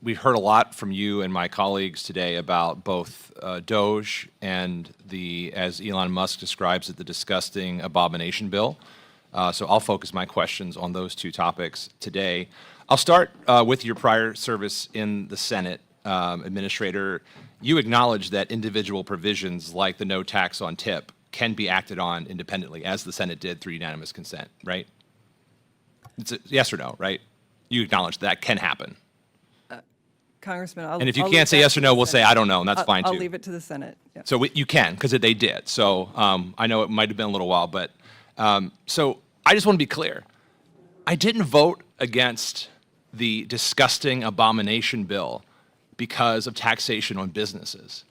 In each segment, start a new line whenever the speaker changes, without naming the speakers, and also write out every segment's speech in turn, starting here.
we've heard a lot from you and my colleagues today about both DOGE and the, as Elon Musk describes it, the disgusting Abomination bill. So I'll focus my questions on those two topics today. I'll start with your prior service in the Senate, Administrator. You acknowledge that individual provisions like the no tax on tip can be acted on independently, as the Senate did through unanimous consent, right? It's a yes or no, right? You acknowledge that can happen.
Congressman,
and if you can't say yes or no, we'll say I don't know, and that's fine too.
I'll leave it to the Senate. Yeah.
So you can, because they did. So I know it might have been a little while, but so I just want to be clear. I didn't vote against the disgusting Abomination bill because of taxation on businesses.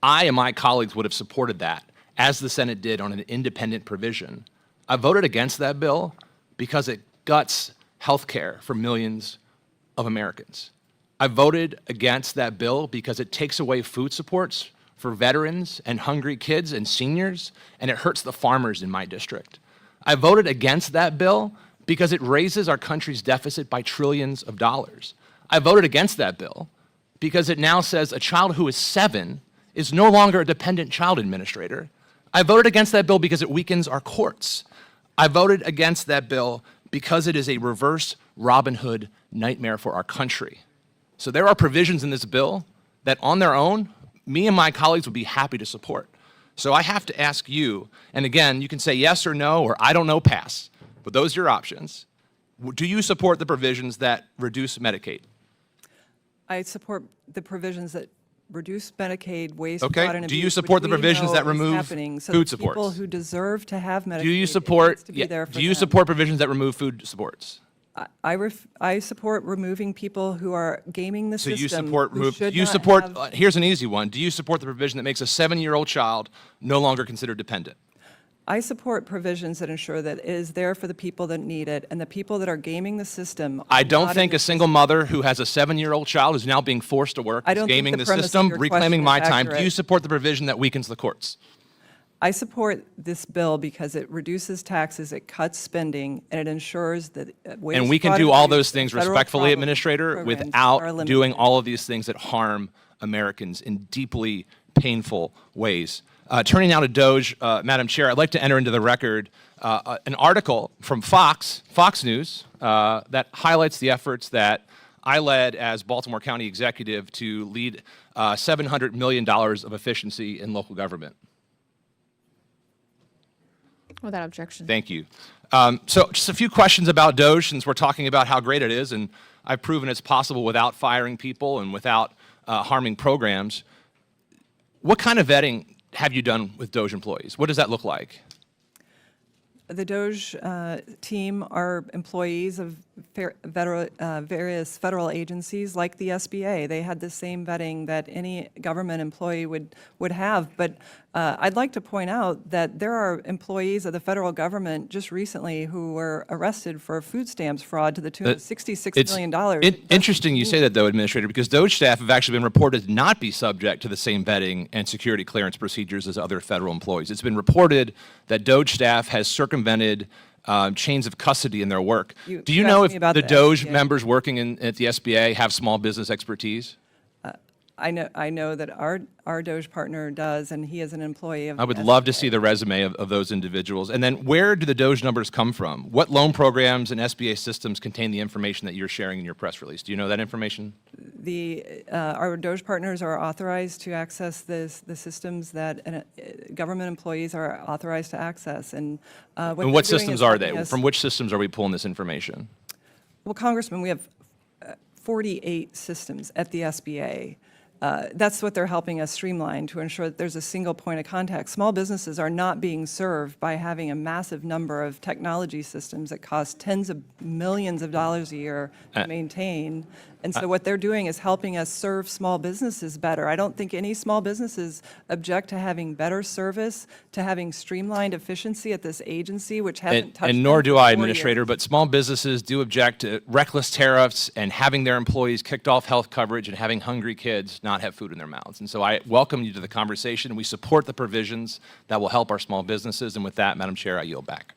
I and my colleagues would have supported that, as the Senate did on an independent provision. I voted against that bill because it guts health care for millions of Americans. I voted against that bill because it takes away food supports for veterans and hungry kids and seniors, and it hurts the farmers in my district. I voted against that bill because it raises our country's deficit by trillions of dollars. I voted against that bill because it now says a child who is 7 is no longer a dependent child, Administrator. I voted against that bill because it weakens our courts. I voted against that bill because it is a reverse Robin Hood nightmare for our country. So there are provisions in this bill that on their own, me and my colleagues would be happy to support. So I have to ask you, and again, you can say yes or no, or I don't know, pass, but those are your options. Do you support the provisions that reduce Medicaid?
I support the provisions that reduce Medicaid, waste,
okay.
fraud, and abuse.
Do you support the provisions that remove food supports?
People who deserve to have Medicaid,
do you support?
to be there for
do you
them.
support provisions that remove food supports?
I support removing people who are gaming the system.
So you support here's an easy one. Do you support the provision that makes a 7-year-old child no longer considered dependent?
I support provisions that ensure that it is there for the people that need it, and the people that are gaming the system.
I don't think a single mother who has a 7-year-old child who's now being forced to work is gaming the system, reclaiming my time. Do you support the provision that weakens the courts?
I support this bill because it reduces taxes, it cuts spending, and it ensures that waste,
and we can
fraud,
do
and
all
abuse
those things
and federal
respectfully, Administrator,
programs
without doing all of these things that harm Americans in deeply painful ways. Turning now to DOGE, Madam Chair, I'd like to enter into the record an article from Fox News that highlights the efforts that I led as Baltimore County Executive to lead $700 million of efficiency in local government.
Without objection.
Thank you. So just a few questions about DOGE, since we're talking about how great it is, and I've proven it's possible without firing people and without harming programs. What kind of vetting have you done with DOGE employees? What does that look like?
The DOGE team are employees of various federal agencies like the SBA. They had the same vetting that any government employee would have. But I'd like to point out that there are employees of the federal government just recently who were arrested for food stamps fraud to the tune of $66 million.
Interesting you say that, though, Administrator, because DOGE staff have actually been reported to not be subject to the same vetting and security clearance procedures as other federal employees. It's been reported that DOGE staff has circumvented chains of custody in their work. Do you know if the DOGE members working at the SBA have small business expertise?
I know that our DOGE partner does, and he is an employee of the
I would love to see the resume of those individuals. And then where do the DOGE numbers come from? What loan programs and SBA systems contain the information that you're sharing in your press release? Do you know that information?
Our DOGE partners are authorized to access the systems that government employees are authorized to access. And
what systems are they? From which systems are we pulling this information?
Well, Congressman, we have 48 systems at the SBA. That's what they're helping us streamline to ensure that there's a single point of contact. Small businesses are not being served by having a massive number of technology systems that cost tens of millions of dollars a year to maintain. And so what they're doing is helping us serve small businesses better. I don't think any small businesses object to having better service, to having streamlined efficiency at this agency, which hasn't touched
and nor
them
do
for
I,
4
Administrator,
years.
but small businesses do object to reckless tariffs and having their employees kicked off health coverage and having hungry kids not have food in their mouths. And so I welcome you to the conversation. We support the provisions that will help our small businesses. And with that, Madam Chair, I yield back.